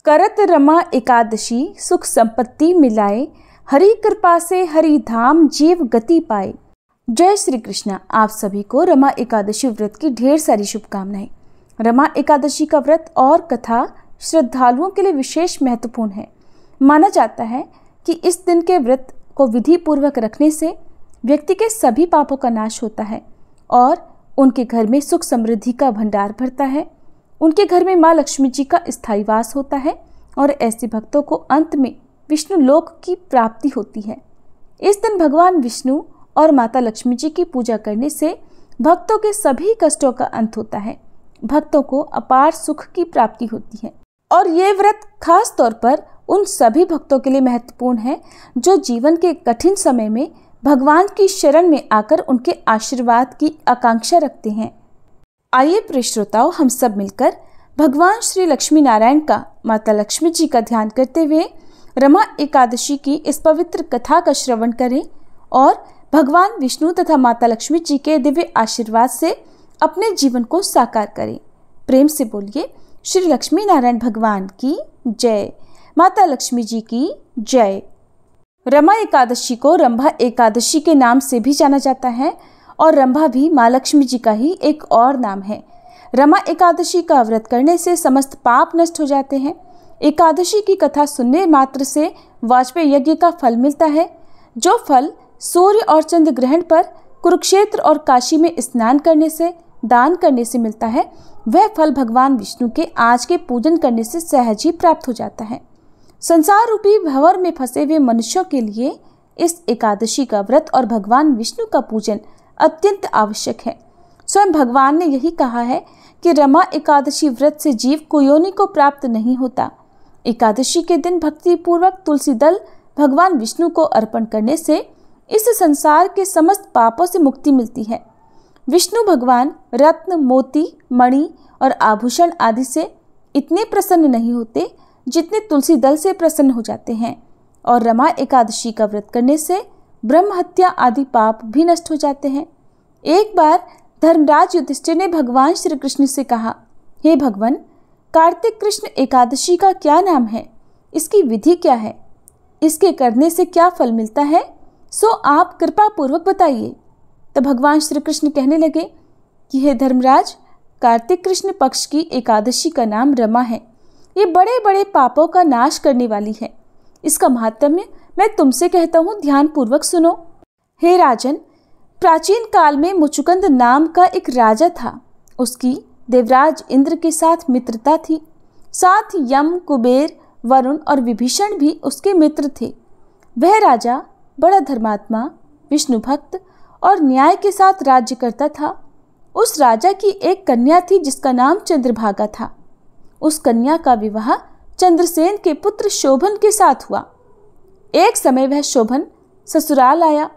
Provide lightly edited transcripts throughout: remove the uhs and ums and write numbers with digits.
करत रमा एकादशी सुख संपत्ति मिलाए, हरि कृपा से हरि धाम जीव गति पाए। जय श्री कृष्णा। आप सभी को रमा एकादशी व्रत की ढेर सारी शुभकामनाएं। रमा एकादशी का व्रत और कथा श्रद्धालुओं के लिए विशेष महत्वपूर्ण है। माना जाता है कि इस दिन के व्रत को विधि पूर्वक रखने से व्यक्ति के सभी पापों का नाश होता है और उनके घर में सुख समृद्धि का भंडार भरता है। उनके घर में माँ लक्ष्मी जी का स्थायी वास होता है और ऐसे भक्तों को अंत में विष्णु लोक की प्राप्ति होती है। इस दिन भगवान विष्णु और माता लक्ष्मी जी की पूजा करने से भक्तों के सभी कष्टों का अंत होता है, भक्तों को अपार सुख की प्राप्ति होती है। और ये व्रत खास तौर पर उन सभी भक्तों के लिए महत्वपूर्ण है जो जीवन के कठिन समय में भगवान की शरण में आकर उनके आशीर्वाद की आकांक्षा रखते हैं। आइए प्रिय श्रोताओं, हम सब मिलकर भगवान श्री लक्ष्मी नारायण का माता लक्ष्मी जी का ध्यान करते हुए रमा एकादशी की इस पवित्र कथा का श्रवण करें और भगवान विष्णु तथा माता लक्ष्मी जी के दिव्य आशीर्वाद से अपने जीवन को साकार करें। प्रेम से बोलिए श्री लक्ष्मी नारायण भगवान की जय, माता लक्ष्मी जी की जय। रमा एकादशी को रंभा एकादशी के नाम से भी जाना जाता है और रंभा भी माँ लक्ष्मी जी का ही एक और नाम है। रमा एकादशी का व्रत करने से समस्त पाप नष्ट हो जाते हैं। एकादशी की कथा सुनने मात्र से वाजपेयी यज्ञ का फल मिलता है, जो फल सूर्य और चंद्र ग्रहण पर कुरुक्षेत्र और काशी में स्नान करने से, दान करने से मिलता है, वह फल भगवान विष्णु के आज के पूजन करने से सहज ही प्राप्त हो जाता है। संसार रूपी भंवर में फंसे हुए मनुष्यों के लिए इस एकादशी का व्रत और भगवान विष्णु का पूजन अत्यंत आवश्यक है। स्वयं भगवान ने यही कहा है कि रमा एकादशी व्रत से जीव को योनि को प्राप्त नहीं होता। एकादशी के दिन भक्ति पूर्वक तुलसी दल भगवान विष्णु को अर्पण करने से इस संसार के समस्त पापों से मुक्ति मिलती है। विष्णु भगवान रत्न, मोती, मणि और आभूषण आदि से इतने प्रसन्न नहीं होते जितने तुलसी दल से प्रसन्न हो जाते हैं। और रमा एकादशी का व्रत करने से ब्रह्म हत्या आदि पाप भी नष्ट हो जाते हैं। एक बार धर्मराज युधिष्ठिर ने भगवान श्री कृष्ण से कहा, हे भगवान, कार्तिक कृष्ण एकादशी का क्या नाम है? इसकी विधि क्या है? इसके करने से क्या फल मिलता है? सो आप कृपा पूर्वक बताइए। तब भगवान श्री कृष्ण कहने लगे कि हे धर्मराज, कार्तिक कृष्ण पक्ष की एकादशी का नाम रमा है। ये बड़े बड़े पापों का नाश करने वाली है। इसका महात्म्य मैं तुमसे कहता हूँ, ध्यान पूर्वक सुनो। हे राजन, प्राचीन काल में मुचुकुंद नाम का एक राजा था। उसकी देवराज इंद्र के साथ मित्रता थी। साथ यम, कुबेर, वरुण और विभीषण भी उसके मित्र थे। वह राजा बड़ा धर्मात्मा, विष्णु भक्त और न्याय के साथ राज्य करता था। उस राजा की एक कन्या थी जिसका नाम चंद्रभागा था। उस कन्या का विवाह चंद्रसेन के पुत्र शोभन के साथ हुआ। एक समय वह शोभन ससुराल आया।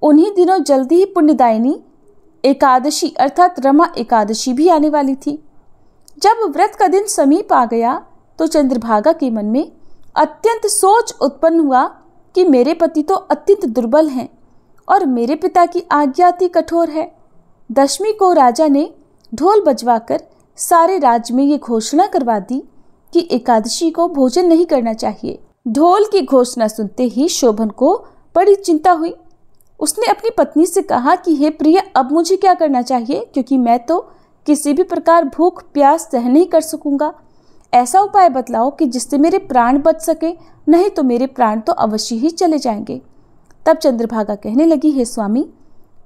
उन्हीं दिनों जल्दी ही पुण्यदायिनी एकादशी अर्थात रमा एकादशी भी आने वाली थी। जब व्रत का दिन समीप आ गया तो चंद्रभागा के मन में अत्यंत सोच उत्पन्न हुआ कि मेरे पति तो अत्यंत दुर्बल हैं और मेरे पिता की आज्ञा अति कठोर है। दशमी को राजा ने ढोल बजवाकर सारे राज्य में ये घोषणा करवा दी कि एकादशी को भोजन नहीं करना चाहिए। ढोल की घोषणा सुनते ही शोभन को बड़ी चिंता हुई। उसने अपनी पत्नी से कहा कि हे प्रिय, अब मुझे क्या करना चाहिए, क्योंकि मैं तो किसी भी प्रकार भूख प्यास सहन नहीं कर सकूंगा। ऐसा उपाय बतलाओ कि जिससे मेरे प्राण बच सके, नहीं तो मेरे प्राण तो अवश्य ही चले जाएंगे। तब चंद्रभागा कहने लगी, हे स्वामी,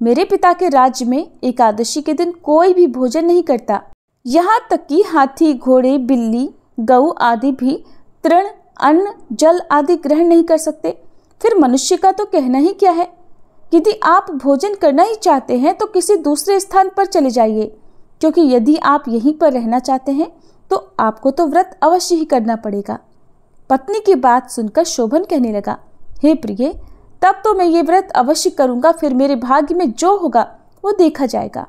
मेरे पिता के राज्य में एकादशी के दिन कोई भी भोजन नहीं करता। यहाँ तक कि हाथी, घोड़े, बिल्ली, गऊ आदि भी तृण, अन्न, जल आदि ग्रहण नहीं कर सकते। फिर मनुष्य का तो कहना ही क्या है। यदि आप भोजन करना ही चाहते हैं तो किसी दूसरे स्थान पर चले जाइए, क्योंकि यदि आप यहीं पर रहना चाहते हैं तो आपको तो व्रत अवश्य ही करना पड़ेगा। पत्नी की बात सुनकर शोभन कहने लगा, हे प्रिय, तब तो मैं ये व्रत अवश्य करूंगा, फिर मेरे भाग्य में जो होगा वो देखा जाएगा।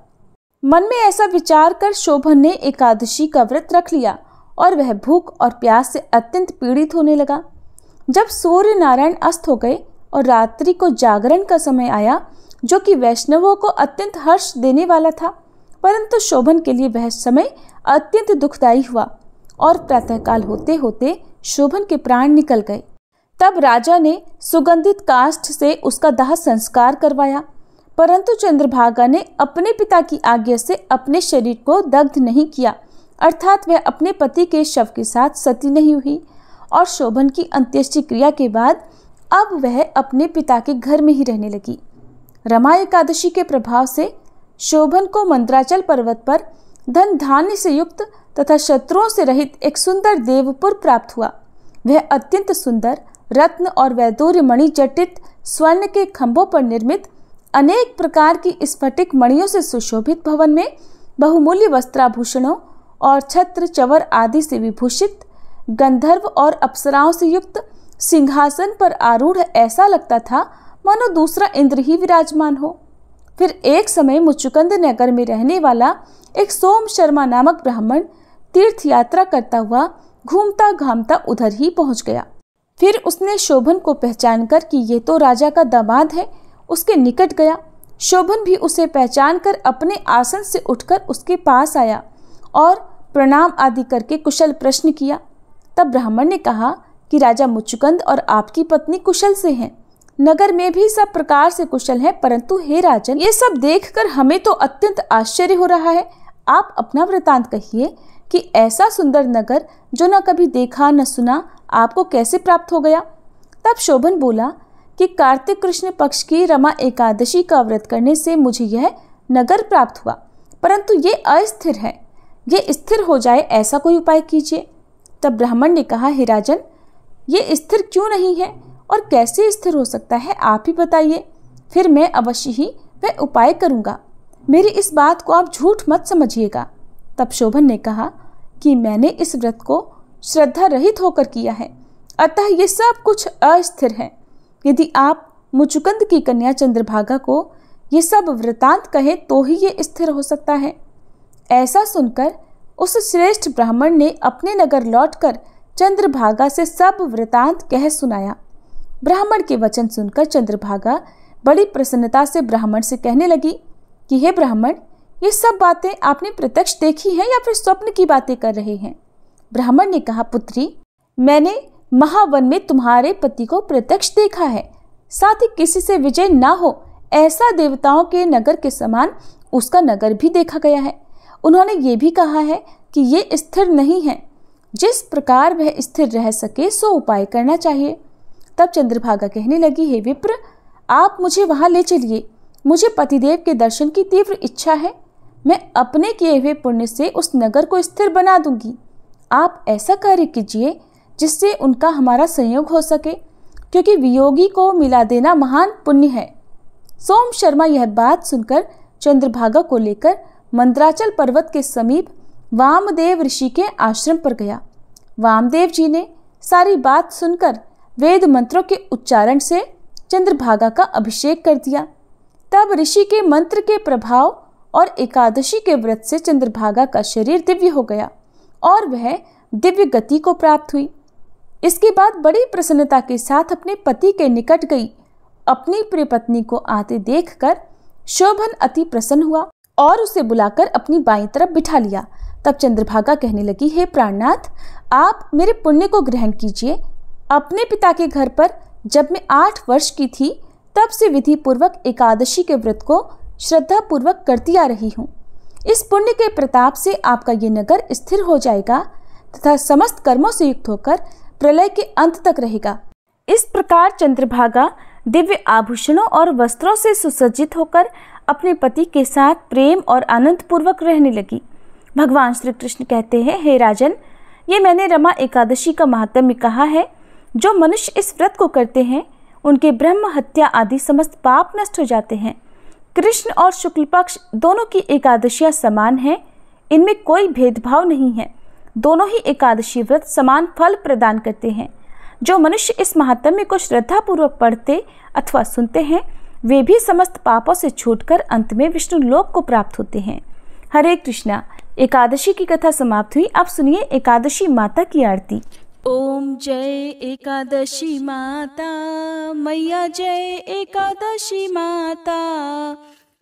मन में ऐसा विचार कर शोभन ने एकादशी का व्रत रख लिया और वह भूख और प्यास से अत्यंत पीड़ित होने लगा। जब सूर्य नारायण अस्त हो गए और रात्रि को जागरण का समय आया, जो कि वैष्णवों को अत्यंत हर्ष देने वाला था, परंतु शोभन के लिए वह समय अत्यंत दुखदायी हुआ। और प्रातःकाल होते होते शोभन के प्राण निकल गए। तब राजा ने सुगंधित काष्ठ से उसका दाह संस्कार करवाया, परंतु चंद्रभागा ने अपने पिता की आज्ञा से अपने शरीर को दग्ध नहीं किया, अर्थात वह अपने पति के शव के साथ सती नहीं हुई और शोभन की अंत्येष्टि क्रिया के बाद अब वह अपने पिता के घर में ही रहने लगी। रमा एकादशी के प्रभाव से शोभन को मंद्राचल पर्वत पर धन धान्य से युक्त तथा शत्रुओं से रहित एक सुंदर देवपुर प्राप्त हुआ। वह अत्यंत सुंदर रत्न और वैदूर्य मणि जटित स्वर्ण के खंभों पर निर्मित अनेक प्रकार की स्फटिक मणियों से सुशोभित भवन में बहुमूल्य वस्त्राभूषणों और छत्र चवर आदि से विभूषित गंधर्व और अप्सराओं से युक्त सिंहासन पर आरूढ़ ऐसा लगता था मानो दूसरा इंद्र ही विराजमान हो। फिर एक समय मुचुकुंद नगर में रहने वाला एक सोम शर्मा नामक ब्राह्मण तीर्थ यात्रा करता हुआ घूमता घामता उधर ही पहुंच गया। फिर उसने शोभन को पहचान कर कि ये तो राजा का दामाद है, उसके निकट गया। शोभन भी उसे पहचान कर अपने आसन से उठकर उसके पास आया और प्रणाम आदि करके कुशल प्रश्न किया। तब ब्राह्मण ने कहा कि राजा मुचुकुंद और आपकी पत्नी कुशल से हैं। नगर में भी सब प्रकार से कुशल हैं, परंतु हे राजन, ये सब देखकर हमें तो अत्यंत आश्चर्य हो रहा है। आप अपना वृतांत कहिए कि ऐसा सुंदर नगर जो न कभी देखा न सुना आपको कैसे प्राप्त हो गया। तब शोभन बोला कि कार्तिक कृष्ण पक्ष की रमा एकादशी का व्रत करने से मुझे यह नगर प्राप्त हुआ, परंतु ये अस्थिर है, ये स्थिर हो जाए ऐसा कोई उपाय कीजिए। तब ब्राह्मण ने कहा, हे राजन, ये स्थिर क्यों नहीं है और कैसे स्थिर हो सकता है, आप ही बताइए, फिर मैं अवश्य ही वह उपाय करूँगा। मेरी इस बात को आप झूठ मत समझिएगा। तब शोभन ने कहा कि मैंने इस व्रत को श्रद्धा रहित होकर किया है, अतः ये सब कुछ अस्थिर है। यदि आप मुचुकुंद की कन्या चंद्रभागा को ये सब वृतांत कहे तो ही ये स्थिर हो सकता है। ऐसा सुनकर उस श्रेष्ठ ब्राह्मण ने अपने नगर लौटकर चंद्रभागा से सब वृतांत कह सुनाया। ब्राह्मण के वचन सुनकर चंद्रभागा बड़ी प्रसन्नता से ब्राह्मण से कहने लगी कि हे ब्राह्मण, ये सब बातें आपने प्रत्यक्ष देखी हैं या फिर स्वप्न की बातें कर रहे हैं। ब्राह्मण ने कहा, पुत्री, मैंने महावन में तुम्हारे पति को प्रत्यक्ष देखा है, साथ ही किसी से विजय ना हो ऐसा देवताओं के नगर के समान उसका नगर भी देखा गया है। उन्होंने ये भी कहा है कि ये स्थिर नहीं है, जिस प्रकार वह स्थिर रह सके सो उपाय करना चाहिए। तब चंद्रभागा कहने लगी, हे विप्र, आप मुझे वहां ले चलिए, मुझे पतिदेव के दर्शन की तीव्र इच्छा है। मैं अपने किए हुए पुण्य से उस नगर को स्थिर बना दूंगी। आप ऐसा कार्य कीजिए जिससे उनका हमारा संयोग हो सके, क्योंकि वियोगी को मिला देना महान पुण्य है। सोम शर्मा यह बात सुनकर चंद्रभागा को लेकर मंद्राचल पर्वत के समीप वामदेव ऋषि के आश्रम पर गया। वामदेव जी ने सारी बात सुनकर वेद मंत्रों के उच्चारण से चंद्रभागा का अभिषेक कर दिया। तब ऋषि के मंत्र के प्रभाव और एकादशी के व्रत से चंद्रभागा का शरीर दिव्य हो गया और वह दिव्य गति को प्राप्त हुई। इसके बाद बड़ी प्रसन्नता के साथ अपने पति के निकट गई। अपनी प्रिय पत्नी को आते देखकर शोभन अति प्रसन्न हुआ और उसे बुलाकर अपनी बाईं तरफ बिठा लिया। तब चंद्रभागा कहने लगी, हे प्राणनाथ, आप मेरे पुण्य को ग्रहण कीजिए। अपने पिता के घर पर जब मैं 8 वर्ष की थी तब से विधि पूर्वक एकादशी के व्रत को श्रद्धा पूर्वक करती आ रही हूँ। इस पुण्य के प्रताप से आपका ये नगर स्थिर हो जाएगा तथा समस्त कर्मों से युक्त होकर प्रलय के अंत तक रहेगा। इस प्रकार चंद्रभागा दिव्य आभूषणों और वस्त्रों से सुसज्जित होकर अपने पति के साथ प्रेम और आनंद पूर्वक रहने लगी। भगवान श्री कृष्ण कहते हैं, हे राजन, ये मैंने रमा एकादशी का महात्म्य कहा है। जो मनुष्य इस व्रत को करते हैं उनके ब्रह्म हत्या आदि समस्त पाप नष्ट हो जाते हैं। कृष्ण और शुक्ल पक्ष दोनों की एकादशियां समान हैं, इनमें कोई भेदभाव नहीं है। दोनों ही एकादशी व्रत समान फल प्रदान करते हैं। जो मनुष्य इस महात्म्य को श्रद्धापूर्वक पढ़ते अथवा सुनते हैं वे भी समस्त पापों से छूटकर अंत में विष्णु लोक को प्राप्त होते हैं। हरे कृष्णा। एकादशी की कथा समाप्त हुई। अब सुनिए एकादशी माता की आरती। ओम जय एकादशी माता, मैया जय एकादशी माता,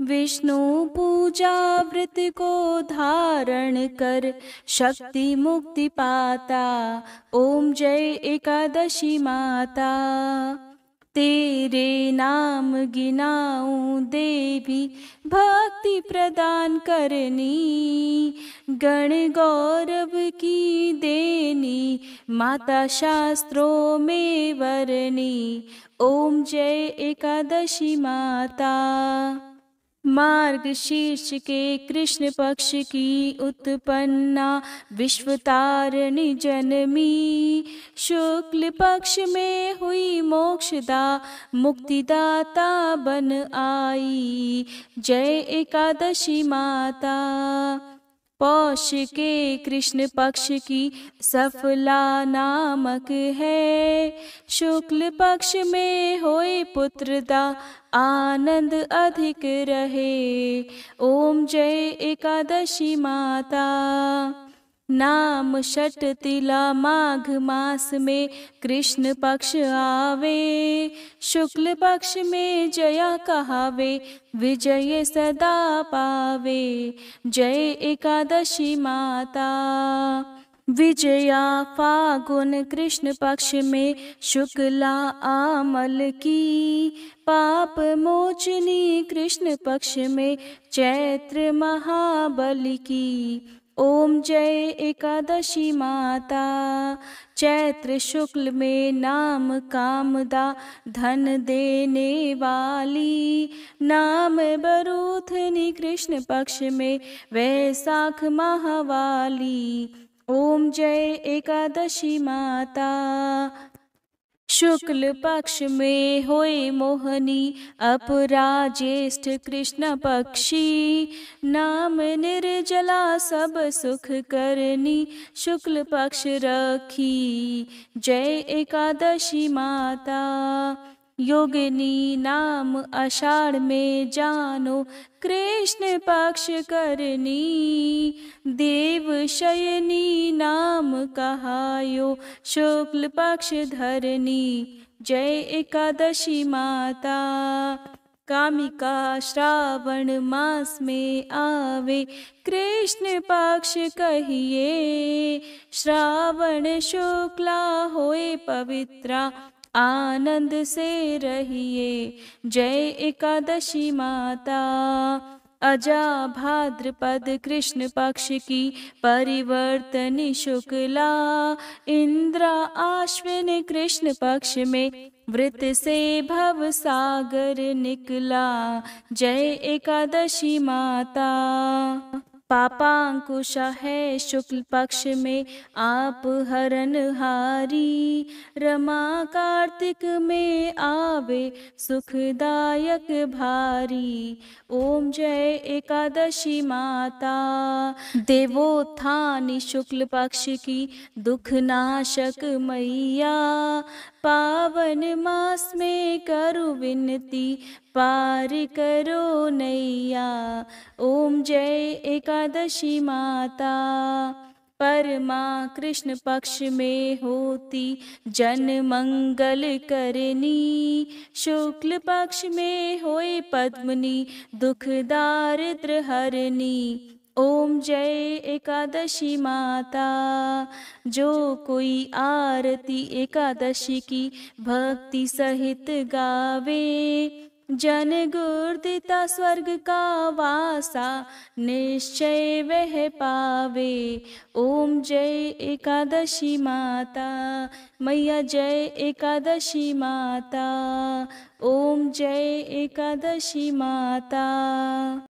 विष्णु पूजा व्रत को धारण कर शक्ति मुक्ति पाता। ओम जय एकादशी माता। तेरे नाम गिनाऊं देवी भक्ति प्रदान करनी, गण गौरव की देनी माता शास्त्रों में वरनी। ओम जय एकादशी माता। मार्गशीर्ष के कृष्ण पक्ष की उत्पन्ना विश्वतारिणी जन्मी, शुक्ल पक्ष में हुई मोक्षदा मुक्तिदाता बन आई। जय एकादशी माता। पौष के कृष्ण पक्ष की सफला नामक है, शुक्ल पक्ष में होए पुत्रदा आनंद अधिक रहे। ओम जय एकादशी माता। नाम षट तिला माघ मास में कृष्ण पक्ष आवे, शुक्ल पक्ष में जया कहावे विजय सदा पावे। जय एकादशी माता। विजया फागुन कृष्ण पक्ष में शुक्ला आमल की, पाप मोचनी कृष्ण पक्ष में चैत्र महाबली की। ओम जय एकादशी माता। चैत्र शुक्ल में नाम कामदा धन देने वाली, नाम बरूथनी कृष्ण पक्ष में वैशाख महावाली। ओम जय एकादशी माता। शुक्ल पक्ष में होए मोहनी अपराजेष्ठ कृष्ण पक्षी, नाम निर्जला सब सुख करनी शुक्ल पक्ष रखी। जय एकादशी माता। योगिनी नाम आषाढ़ में जानो कृष्ण पक्ष करनी, देव शयनी नाम कहायो शुक्ल पक्ष धरनी। जय एकादशी माता। कामिका श्रावण मास में आवे कृष्ण पक्ष कहिए, श्रावण शुक्ला होए पवित्रा आनंद से रहिए। जय एकादशी माता। अजा भाद्रपद कृष्ण पक्ष की परिवर्तनी शुक्ला, इंद्रा आश्विन कृष्ण पक्ष में वृत से भव सागर निकला। जय एकादशी माता। पापांकुश है शुक्ल पक्ष में आप हरनहारी, रमा कार्तिक में आवे सुखदायक भारी। ओम जय एकादशी माता। देवोत्थानी शुक्ल पक्ष की दुख नाशक मैया, पावन मास में करो विनती पार करो नैया। ओम जय एकादशी माता। परमा कृष्ण पक्ष में होती जन मंगल करनी, शुक्ल पक्ष में होए पद्मनी दुख दारिद्र हरनी। ओम जय एकादशी माता। जो कोई आरती एकादशी की भक्ति सहित गावे, जन गुर्दिता स्वर्ग का वासा निश्चय वह पावे। ओम जय एकादशी माता। मैया जय एकादशी माता। ओम जय एकादशी माता।